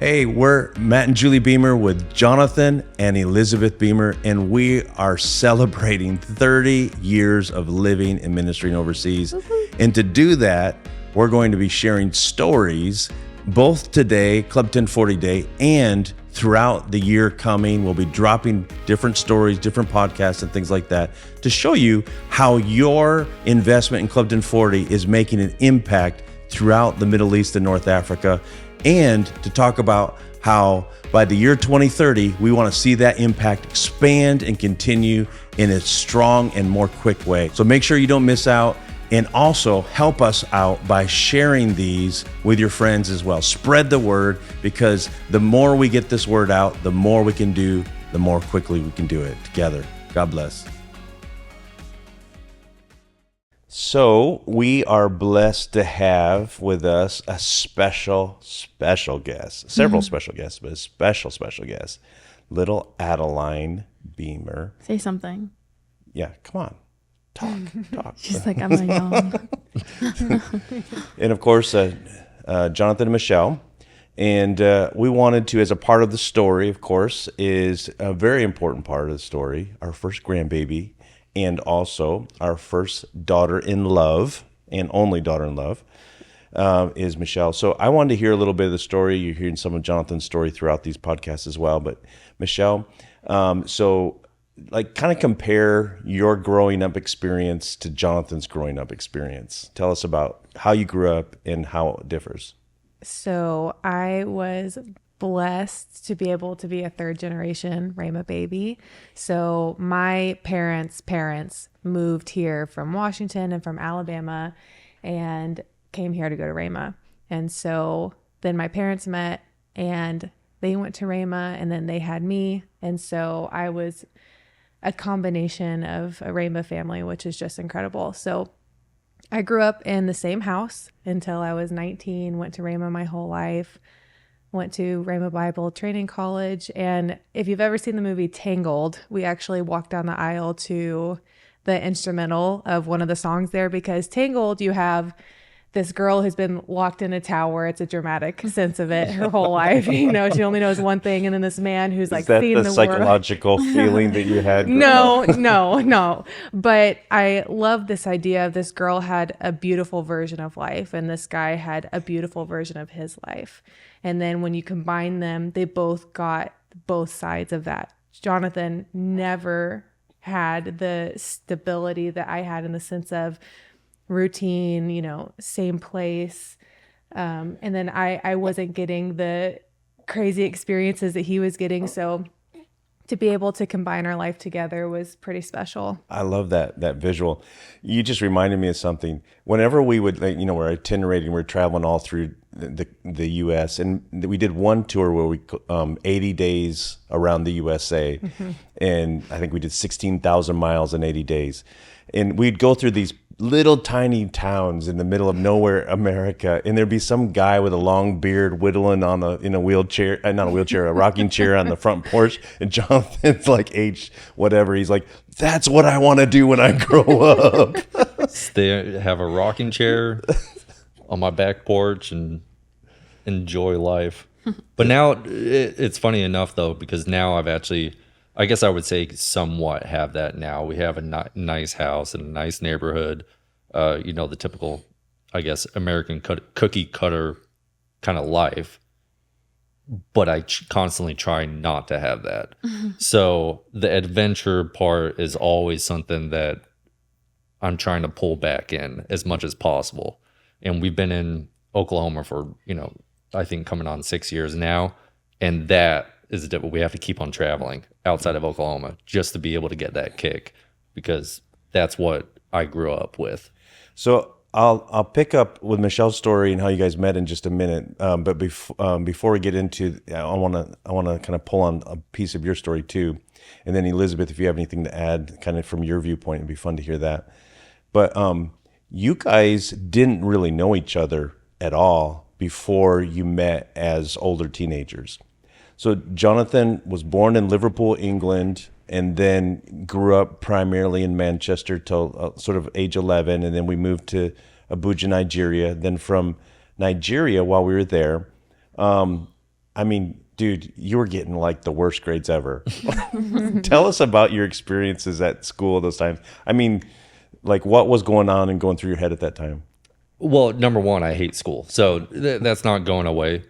Hey, we're Matt and Julie Beamer with Jonathan and Elizabeth Beamer, and we are celebrating 30 years of living and ministering overseas. And to do that, we're going to be sharing stories both today, Club 1040 Day, and throughout the year coming. We'll be dropping different stories, different podcasts, and things like that to show you how your investment in Club 1040 is making an impact throughout the Middle East and North Africa, and to talk about how by the year 2030, we want to see that impact expand and continue in a strong and more quick way. So make sure you don't miss out, and also help us out by sharing these with your friends as well. Spread the word, because the more we get this word out, the more we can do, the more quickly we can do it together. God bless. So we are blessed to have with us a special guest, several special guests, but a special guest, little Adeline Beamer. Say something. Yeah, come on, talk. She's like, I'm a young. And of course, Jonathan and Michelle. And we wanted to, as a part of the story, of course, is a very important part of the story, our first grandbaby, and also our first daughter-in-love, and only daughter-in-love, is Michelle. So I wanted to hear a little bit of the story. You're hearing some of Jonathan's story throughout these podcasts as well. But Michelle, so like kind of compare your growing up experience to Jonathan's growing up experience. Tell us about how you grew up and how it differs. So I was blessed to be able to be a third generation Rhema baby. So my parents' moved here from Washington and from Alabama and came here to go to Rhema. And so then my parents met and they went to Rhema, and then they had me. And so I was a combination of a Rhema family, which is just incredible. So I grew up in the same house until I was 19, went to Rhema my whole life. Went to Rhema Bible Training College. And if you've ever seen the movie Tangled, we actually walked down the aisle to the instrumental of one of the songs there, because Tangled, you have this girl who's been locked in a tower. It's a dramatic sense of it her whole life. You know, she only knows one thing. And then this man who's like seen the world. Is that the psychological feeling that you had? No. But I love this idea of this girl had a beautiful version of life, and this guy had a beautiful version of his life. And then when you combine them, they both got both sides of that. Jonathan never had the stability that I had, in the sense of routine, you know, same place. And then I wasn't getting the crazy experiences that he was getting. So to be able to combine our life together was pretty special. I love that visual. You just reminded me of something. Whenever we would, like, you know, we're itinerating, we're traveling all through the U.S. and we did one tour where we 80 days around the USA, and I think we did 16,000 miles in 80 days, and we'd go through these little tiny towns in the middle of nowhere, America, and there'd be some guy with a long beard whittling on a rocking chair on the front porch, and Jonathan's like age whatever, he's like, that's what I want to do when I grow up. Have a rocking chair on my back porch and enjoy life. But now it's funny enough though, because now I've actually, I guess I would say somewhat have that now. We have a nice house and a nice neighborhood, you know, the typical, I guess, American cookie cutter kind of life. But I constantly try not to have that. So the adventure part is always something that I'm trying to pull back in as much as possible. And we've been in Oklahoma for, you know, I think coming on 6 years now. And that is different. We have to keep on traveling outside of Oklahoma just to be able to get that kick, because that's what I grew up with. So I'll pick up with Michelle's story and how you guys met in just a minute. But before we get into, I want to kind of pull on a piece of your story too, and then Elizabeth, if you have anything to add, kind of from your viewpoint, it'd be fun to hear that. But you guys didn't really know each other at all before you met as older teenagers. So Jonathan was born in Liverpool, England, and then grew up primarily in Manchester till sort of age 11. And then we moved to Abuja, Nigeria. Then from Nigeria, while we were there, I mean, dude, you were getting like the worst grades ever. Tell us about your experiences at school those times. I mean, like what was going on and going through your head at that time? Well, number one, I hate school. So that's not going away.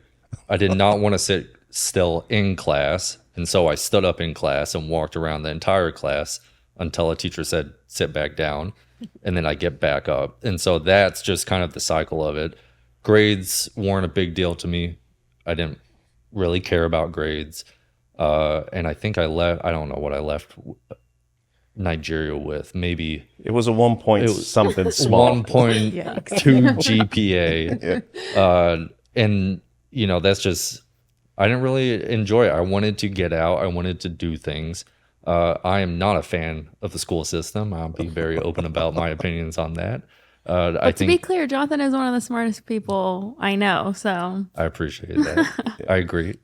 I did not want to sit still in class. And so I stood up in class and walked around the entire class until a teacher said, sit back down. And then I get back up. And so that's just kind of the cycle of it. Grades weren't a big deal to me. I didn't really care about grades. And I think I don't know what I left Nigeria with. Maybe It was a 1 point something small. 1.2 GPA. And, that's just, I didn't really enjoy it. I wanted to get out. I wanted to do things. I am not a fan of the school system. I'll be very open about my opinions on that. But to be clear, Jonathan is one of the smartest people I know. So I appreciate that. I agree.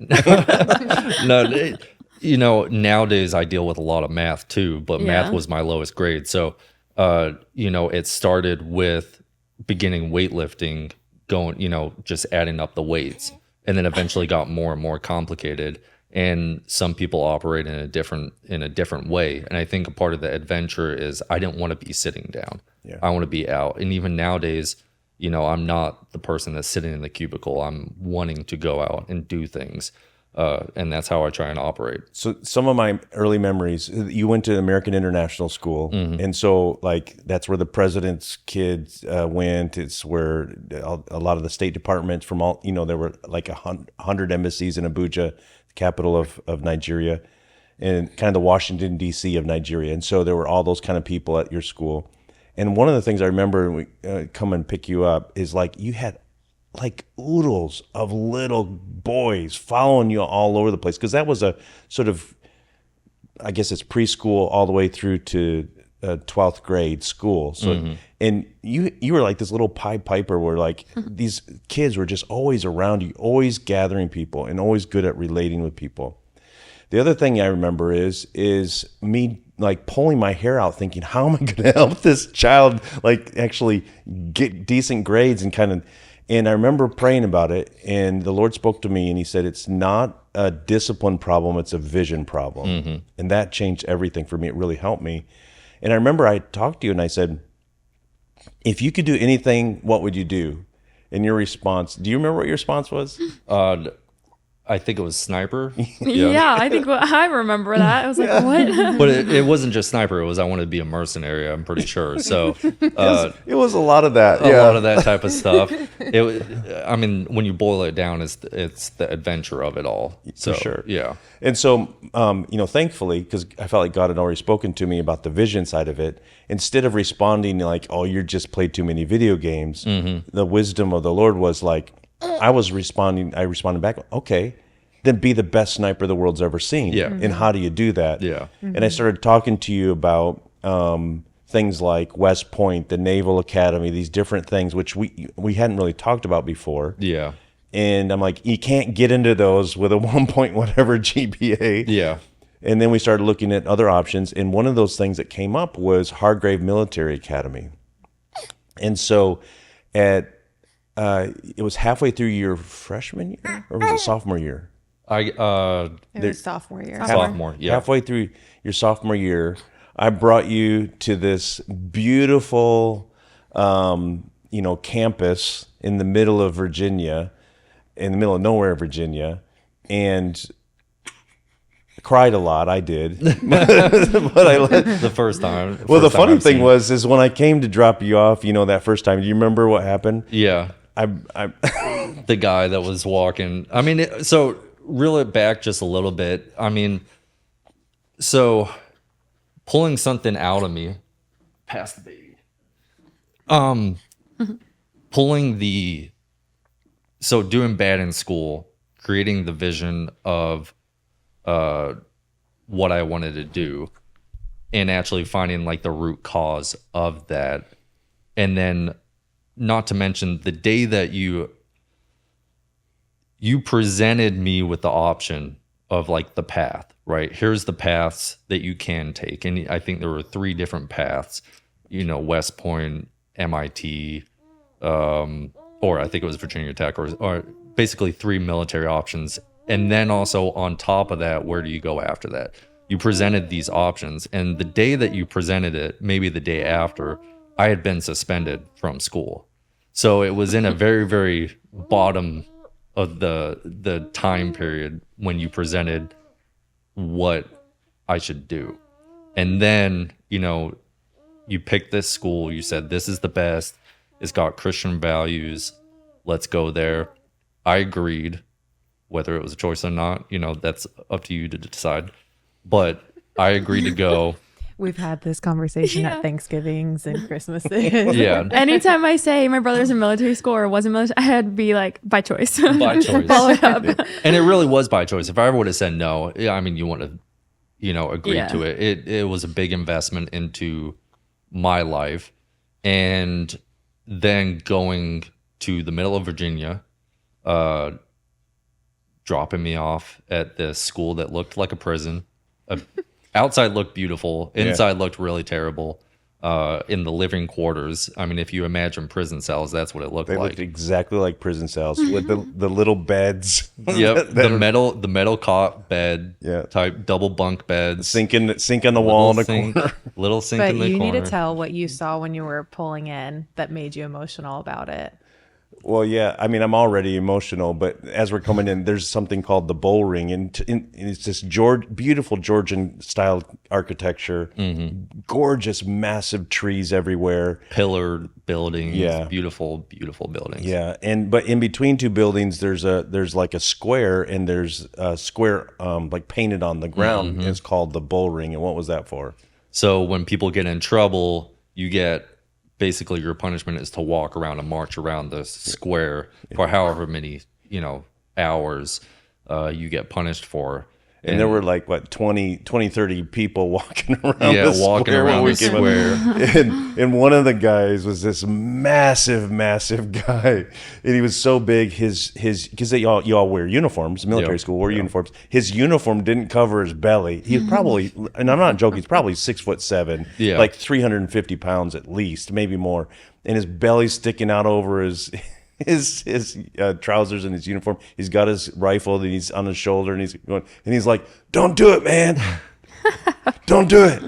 No, nowadays I deal with a lot of math too, but math was my lowest grade. So, it started with beginning weightlifting, going, just adding up the weights, and then eventually got more and more complicated. And some people operate in a different way. And I think a part of the adventure is I didn't want to be sitting down. Yeah. I want to be out. And even nowadays, I'm not the person that's sitting in the cubicle. I'm wanting to go out and do things. And that's how I try and operate. So some of my early memories, you went to American International School. Mm-hmm. And so like, that's where the president's kids went. It's where a lot of the State Departments from all, there were like 100 embassies in Abuja, capital of Nigeria, and kind of the Washington, D.C. of Nigeria. And so there were all those kind of people at your school. And one of the things I remember when we come and pick you up is like you had like oodles of little boys following you all over the place. Because that was a sort of, I guess it's preschool all the way through to 12th grade school. So, and you were like this little Pied Piper where like these kids were just always around you, always gathering people and always good at relating with people. The other thing I remember is me like pulling my hair out thinking, how am I going to help this child like actually get decent grades and I remember praying about it, and the Lord spoke to me and he said, it's not a discipline problem, it's a vision problem. Mm-hmm. And that changed everything for me. It really helped me. And I remember I talked to you and I said, if you could do anything, what would you do? And your response, do you remember what your response was? I think it was sniper. Yeah, I think I remember that. I was like, what? But it wasn't just sniper. It was I wanted to be a mercenary, I'm pretty sure. So it was a lot of that. A lot of that type of stuff. When you boil it down, it's the adventure of it all. So, for sure. Yeah. And so, thankfully, because I felt like God had already spoken to me about the vision side of it, instead of responding like, oh, you just played too many video games, the wisdom of the Lord was like, I responded back, okay, then be the best sniper the world's ever seen. Yeah. And how do you do that? Yeah. And I started talking to you about things like West Point, the Naval Academy, these different things, which we hadn't really talked about before. Yeah. And I'm like, you can't get into those with a 1 point whatever GPA. Yeah. And then we started looking at other options. And one of those things that came up was Hargrave Military Academy. And so it was halfway through your freshman year, or was it sophomore year? It was sophomore year. Sophomore, yeah. Halfway through your sophomore year, I brought you to this beautiful, campus in the middle of Virginia, in the middle of nowhere, Virginia, and cried a lot. I did, but the first time. Well, the funny thing is when I came to drop you off, that first time. Do you remember what happened? Yeah. I the guy that was walking. So reel it back just a little bit. So pulling something out of me, past the baby. Doing bad in school, creating the vision of what I wanted to do, and actually finding like the root cause of that, and then. Not to mention the day that you presented me with the option of like the path, right? Here's the paths that you can take. And I think there were 3 different paths, West Point, MIT, or I think it was Virginia Tech, or basically 3 military options And then also on top of that, where do you go after that? You presented these options, and the day that you presented it, maybe the day after, I had been suspended from school. So it was in a very, very bottom of the time period when you presented what I should do. And then, you picked this school, you said, this is the best, it's got Christian values, let's go there. I agreed, whether it was a choice or not, that's up to you to decide. But I agreed to go. We've had this conversation Yeah. at Thanksgivings and Christmases. Yeah, Anytime I say my brother's in military school or wasn't military, I had to be like, by choice. by choice. Follow it up. And it really was by choice. If I ever would have said no, you wouldn't have, agreed Yeah. to it. It was a big investment into my life. And then going to the middle of Virginia, dropping me off at this school that looked like a prison. Outside looked beautiful. Inside looked really terrible. In the living quarters, I mean, if you imagine prison cells, that's what it looked They like. looked exactly like prison cells with the little beds. Yep, the metal cot bed, Yeah. type double bunk beds, Sink on the wall in the sink, corner. little sink But in the you corner. need to tell what you saw when you were pulling in that made you emotional about it. Well, yeah. I mean, I'm already emotional, but as we're coming in, there's something called the Bull Ring, and it's this beautiful Georgian style architecture, gorgeous, massive trees everywhere. Pillared buildings, Yeah. beautiful, beautiful buildings. Yeah, but in between two buildings, there's like a square, and there's a square like painted on the ground. It's called the Bull Ring. And what was that for? So when people get in trouble, you get basically your punishment is to walk around and march around the square for however many hours you get punished for. And there were like, what, 20, 30 people walking around Yeah, the walking square when around we the came up. square. And one of the guys was this massive guy. And he was so big, his because you all wear uniforms, military Yeah. school wear uniforms. His uniform didn't cover his belly. He was probably, and I'm not joking, he's probably 6'7", Yeah. like 350 pounds at least, maybe more. And his belly's sticking out over his trousers and his uniform. He's got his rifle and he's on his shoulder and he's going, and he's like, "Don't do it, man. Don't do it."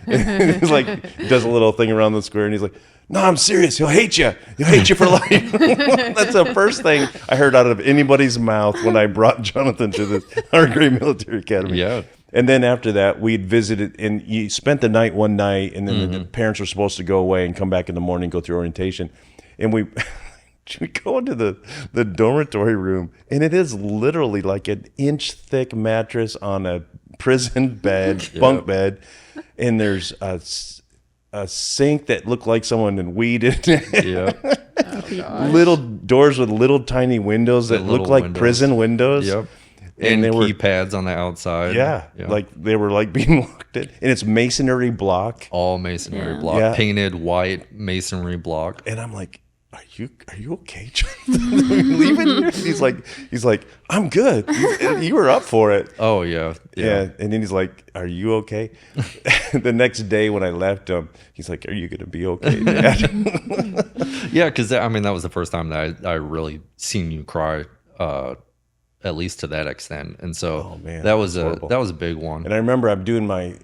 And he's like, does a little thing around the square and he's like, "No, I'm serious. He'll hate you. He'll hate you for life." That's the first thing I heard out of anybody's mouth when I brought Jonathan to our great military academy. Yeah. And then after that, we'd visited, and you spent the night one night, and then the parents were supposed to go away and come back in the morning, go through orientation. And we go into the dormitory room, and it is literally like an inch thick mattress on a prison bed, bunk bed, and there's a sink that looked like someone had weeded. Yeah. Little doors with little tiny windows that Little look like windows. prison windows. Yep. And And they were- keypads on the outside. Yeah, like they were like being locked in, and it's masonry block. all masonry Yeah. block, Yeah. painted white masonry block. And I'm like, "Are you okay, Jonathan? Are you leaving here?" He's like, "I'm good. You were up for it." Oh yeah, Yeah. And then he's like, "Are you okay?" The next day when I left him, he's like, "Are you gonna be okay, Dad?" Yeah, because I mean that was the first time that I really seen you cry, at least to that extent, and so Oh, man, that was horrible. a big one. And I remember I'm doing my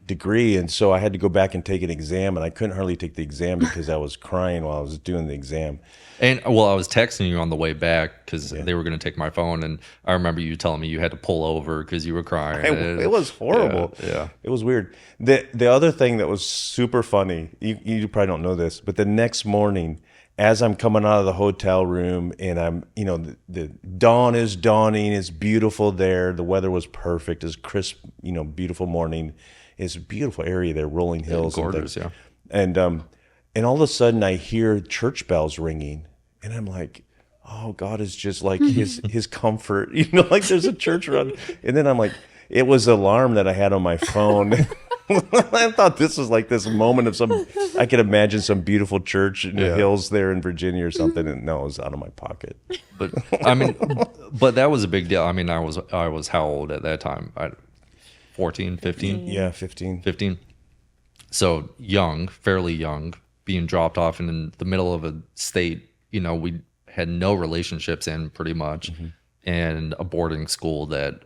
degree, and so I had to go back and take an exam, and I couldn't hardly take the exam because I was crying while I was doing the exam. And well, I was texting you on the way back because they were going to take my phone, and I remember you telling me you had to pull over because you were crying. It was horrible. Yeah. It was weird. The other thing that was super funny, you probably don't know this, but the next morning, as I'm coming out of the hotel room and I'm, the dawn is dawning, it's beautiful there. The weather was perfect. It's crisp, beautiful morning. It's a beautiful area there, rolling hills. and gorgeous, things. yeah. And all of a sudden I hear church bells ringing and I'm like, oh, God is just like his comfort, like there's a church around. And then I'm like, it was the alarm that I had on my phone. I thought this was like this moment of I could imagine some beautiful church in the hills there in Virginia or something. And no, it was out of my pocket. But I mean, but that was a big deal. I mean, I was how old at that time? 14, 15? Yeah, 15. 15. So young, fairly young, being dropped off in the middle of a state, we had no relationships in pretty much. and a boarding school that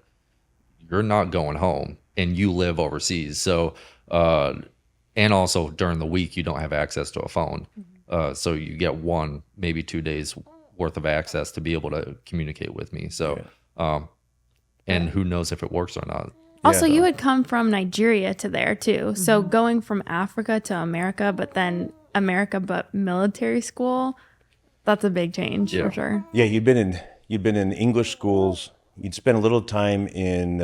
you're not going home and you live overseas. So, and also during the week, you don't have access to a phone. So you get 1, maybe 2 days worth of access to be able to communicate with me. So, and who knows if it works or not. Also, you had come from Nigeria to there too. So going from Africa to America, but then America, but military school, that's a big change for sure. Yeah, you'd been in English schools. You'd spent a little time in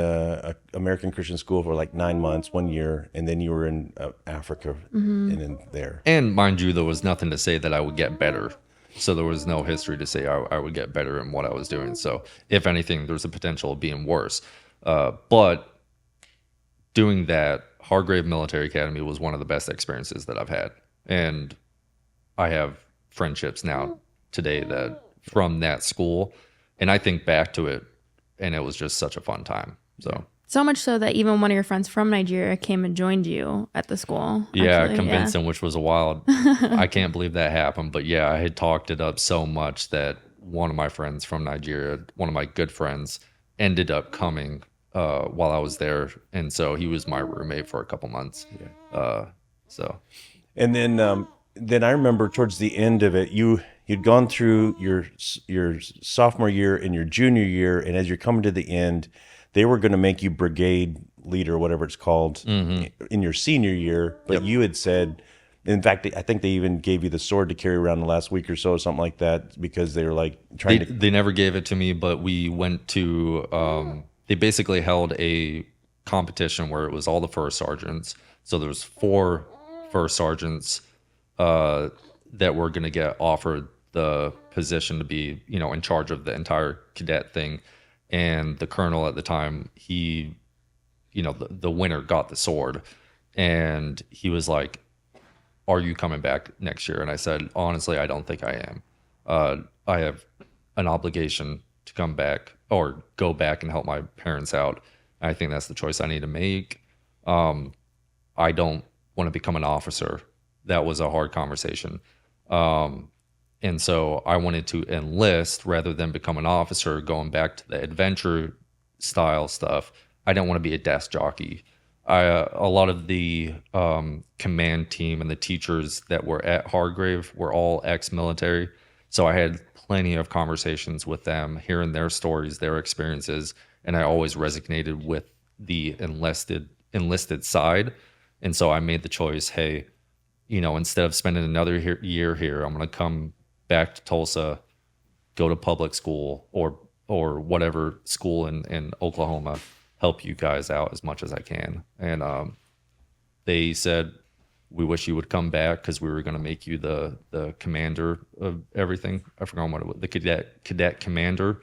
American Christian school for like 9 months, 1 year, and then you were in Africa and then there. And mind you, there was nothing to say that I would get better. So there was no history to say I would get better in what I was doing. So if anything, there's a potential of being worse. But doing that, Hargrave Military Academy was one of the best experiences that I've had. And I have friendships now today that from that school. And I think back to it, and it was just such a fun time. So much so that even one of your friends from Nigeria came and joined you at the school. Yeah, actually. convinced him, which was a wild. I can't believe that happened. But yeah, I had talked it up so much that one of my friends from Nigeria, one of my good friends, ended up coming while I was there. And so he was my roommate for a couple months. And then I remember towards the end of it, you'd gone through your sophomore year and your junior year, and as you're coming to the end, they were going to make you brigade leader, whatever it's called, in your senior year. But you had said, in fact, I think they even gave you the sword to carry around the last week or so, something like that, because they were like trying They never gave it to me, but we went to. They basically held a competition where it was all the first sergeants. So there was 4 first sergeants that were going to get offered the position to be, in charge of the entire cadet thing. And the colonel at the time, he, the winner got the sword, and he was like, "Are you coming back next year?" And I said, "Honestly, I don't think I am. I have an obligation to come back or go back and help my parents out. I think that's the choice I need to make. I don't want to become an officer." That was a hard conversation. And so I wanted to enlist rather than become an officer, going back to the adventure style stuff. I didn't want to be a desk jockey. A lot of the command team and the teachers that were at Hargrave were all ex-military. So I had plenty of conversations with them, hearing their stories, their experiences. And I always resonated with the enlisted side. And so I made the choice, hey, instead of spending another year here, I'm going to come back to Tulsa, go to public school or whatever school in Oklahoma, help you guys out as much as I can. And they said, we wish you would come back because we were going to make you the commander of everything. I forgot what it was, the cadet commander.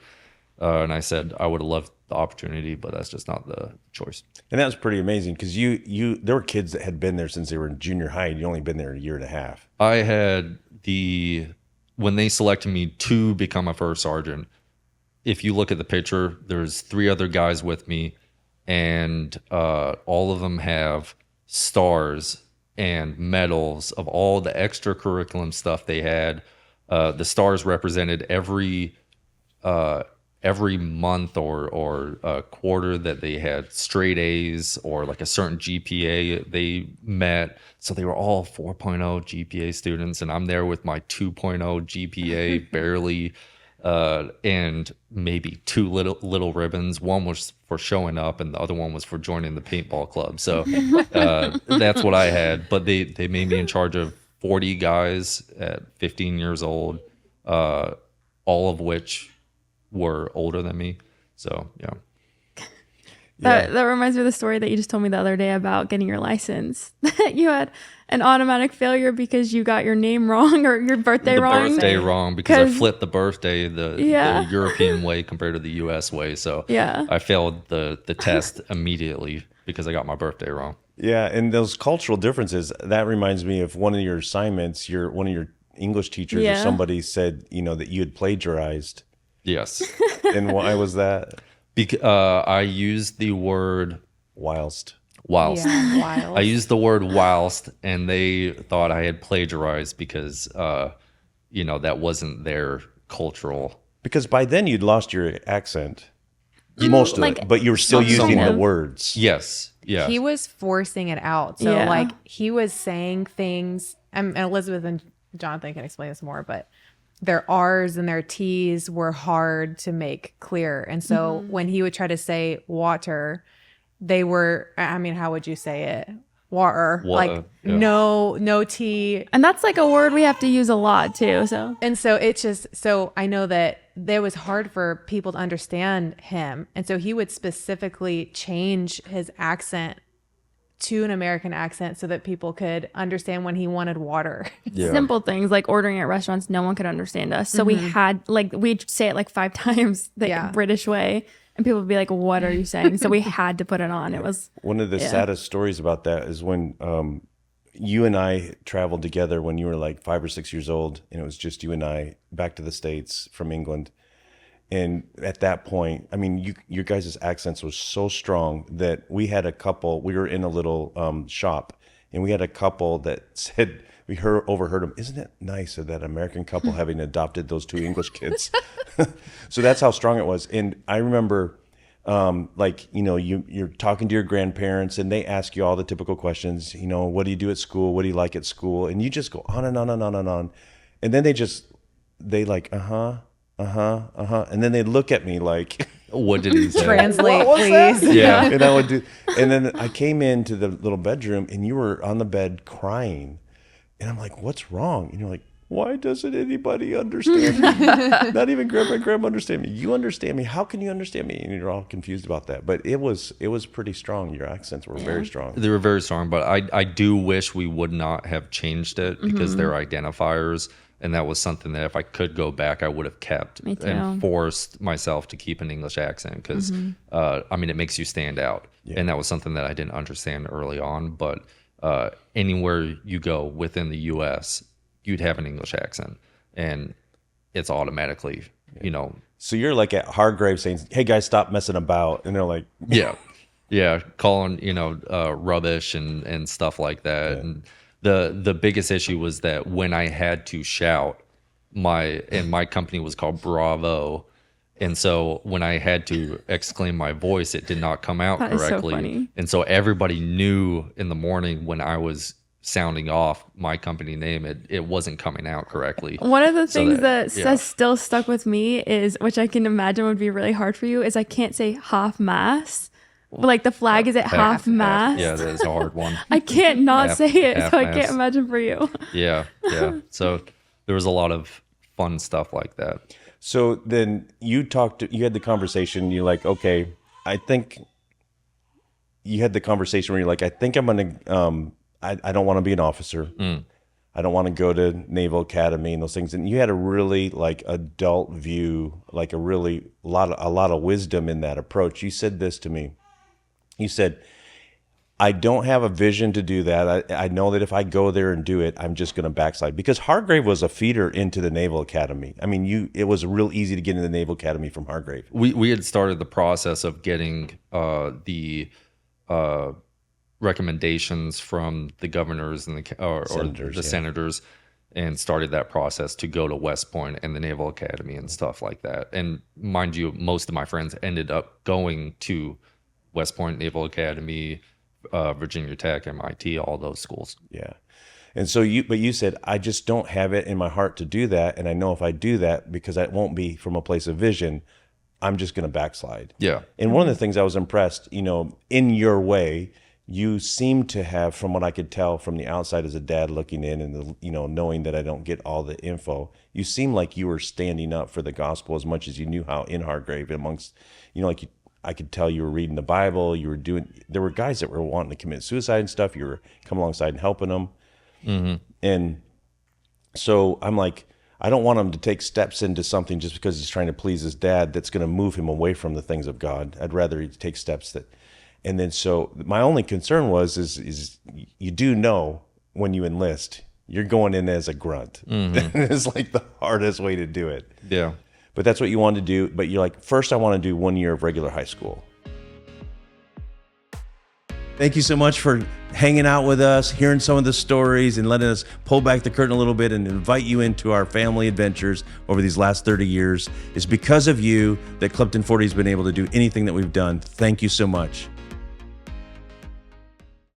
And I said, I would have loved the opportunity, but that's just not the choice. And that was pretty amazing because there were kids that had been there since they were in junior high, and you only been there a year and a half. I had when they selected me to become a first sergeant, if you look at the picture, there's 3 other guys with me, and all of them have stars and medals of all the extracurriculum stuff they had. The stars represented every month or quarter that they had straight A's or like a certain GPA they met. So they were all 4.0 GPA students, and I'm there with my 2.0 GPA barely, and maybe 2 little ribbons. One was for showing up, and the other one was for joining the paintball club. So that's what I had. But they made me in charge of 40 guys at 15 years old, all of which were older than me. So yeah. That reminds me of the story that you just told me the other day about getting your license. That you had an automatic failure because you got your name wrong or your birthday wrong. Birthday wrong because I flipped the birthday the European way compared to the US way. So I failed the test immediately because I got my birthday wrong. Yeah, and those cultural differences, that reminds me of one of your assignments, one of your English teachers or somebody said, that you had plagiarized. Yes. And why was that? I used the word whilst. Yeah, whilst. I used the word whilst, and they thought I had plagiarized because, that wasn't their cultural Because by then you'd lost your accent, most of like, it, but you were still using kind the of. words. Yes. Yeah. He was forcing it out. So Yeah. like he was saying things, and Elizabeth and Jonathan can explain this more, but their R's and their T's were hard to make clear. And so when he would try to say water, they were, I mean, how would you say it? Water. Like yeah. no T. And that's like a word we have to use a lot too. So And so it's just, so I know that it was hard for people to understand him. And so he would specifically change his accent to an American accent so that people could understand when he wanted water. Yeah. simple things like ordering at restaurants, no one could understand us. So we had like we'd say it like 5 times the Yeah. British way, and people would be like, "What are you saying?" So we had to put it on. It was One of the saddest stories about that is when you and I traveled together when you were like 5 or 6 years old, and it was just you and I back to the States from England. And at that point, I mean, your guys' accents were so strong that we had a couple. We were in a little shop, and we had a couple that said overheard them. Isn't it nice of that American couple having adopted those 2 English kids? So that's how strong it was. And I remember, like, you know, you're talking to your grandparents, and they ask you all the typical questions. You know, what do you do at school? What do you like at school? And you just go on and on and on and on, and then they like and then they look at me like, What did he say? Translate, What was that? please. Yeah. and I would do, and then I came into the little bedroom, and you were on the bed crying, and I'm like, what's wrong? And you're like, why doesn't anybody understand me? Not even grandma and grandma understand me. You understand me. How can you understand me? And you're all confused about that. But it was pretty strong. Your accents were very strong. They were very strong, but I do wish we would not have changed it because they're identifiers. And that was something that if I could go back, I would have kept Me too. and forced myself to keep an English accent because, I mean, it makes you stand out. And that was something that I didn't understand early on. But anywhere you go within the U.S., you'd have an English accent. And it's automatically, you know, So you're like at Hargrave saying, hey, guys, stop messing about. And they're like, yeah, calling, you know, rubbish and stuff like that. And the biggest issue was that when I had to shout, my company was called Bravo, and so when I had to exclaim my voice, it did not come out That is so correctly. funny. And so everybody knew in the morning when I was sounding off my company name, it wasn't coming out correctly. one of the So things that- that has still stuck with me is, which I can imagine would be really hard for you, is I can't say half mast. Like the flag is at half mast. Yeah, that is a hard one. I can't not Half- say it, half so I mast. can't imagine for you. Yeah. So there was a lot of fun stuff like that. so then you had the conversation. You're like, okay, I think you had the conversation where you're like, I think I'm going to, I don't want to be an officer. I don't want to go to Naval Academy and those things. And you had a really like adult view, like a lot of wisdom in that approach. You said this to me. You said, I don't have a vision to do that. I know that if I go there and do it, I'm just going to backslide. Because Hargrave was a feeder into the Naval Academy. I mean, it was real easy to get into the Naval Academy from Hargrave. We had started the process of getting the recommendations from the governors and or Senators, the yeah. senators, and started that process to go to West Point and the Naval Academy and stuff like that. And mind you, most of my friends ended up going to West Point, Naval Academy, Virginia Tech, MIT, all those schools. Yeah. And so you said, I just don't have it in my heart to do that. And I know if I do that, because it won't be from a place of vision, I'm just going to backslide. Yeah. And one of the things I was impressed, in your way, you seem to have, from what I could tell from the outside as a dad looking in and, knowing that I don't get all the info, you seem like you were standing up for the gospel as much as you knew how in Hargrave amongst, I could tell you were reading the Bible, there were guys that were wanting to commit suicide and stuff. You were coming alongside and helping them. Mm-hmm. And so I'm like, I don't want him to take steps into something just because he's trying to please his dad that's going to move him away from the things of God. I'd rather he take steps and then so my only concern is you do know when you enlist, you're going in as a grunt. Mm-hmm. It's like the hardest way to do it. Yeah. But that's what you want to do. But you're like, first I want to do 1 year of regular high school. Thank you so much for hanging out with us, hearing some of the stories, and letting us pull back the curtain a little bit and invite you into our family adventures over these last 30 years. It's because of you that Clifton 40 has been able to do anything that we've done. Thank you so much.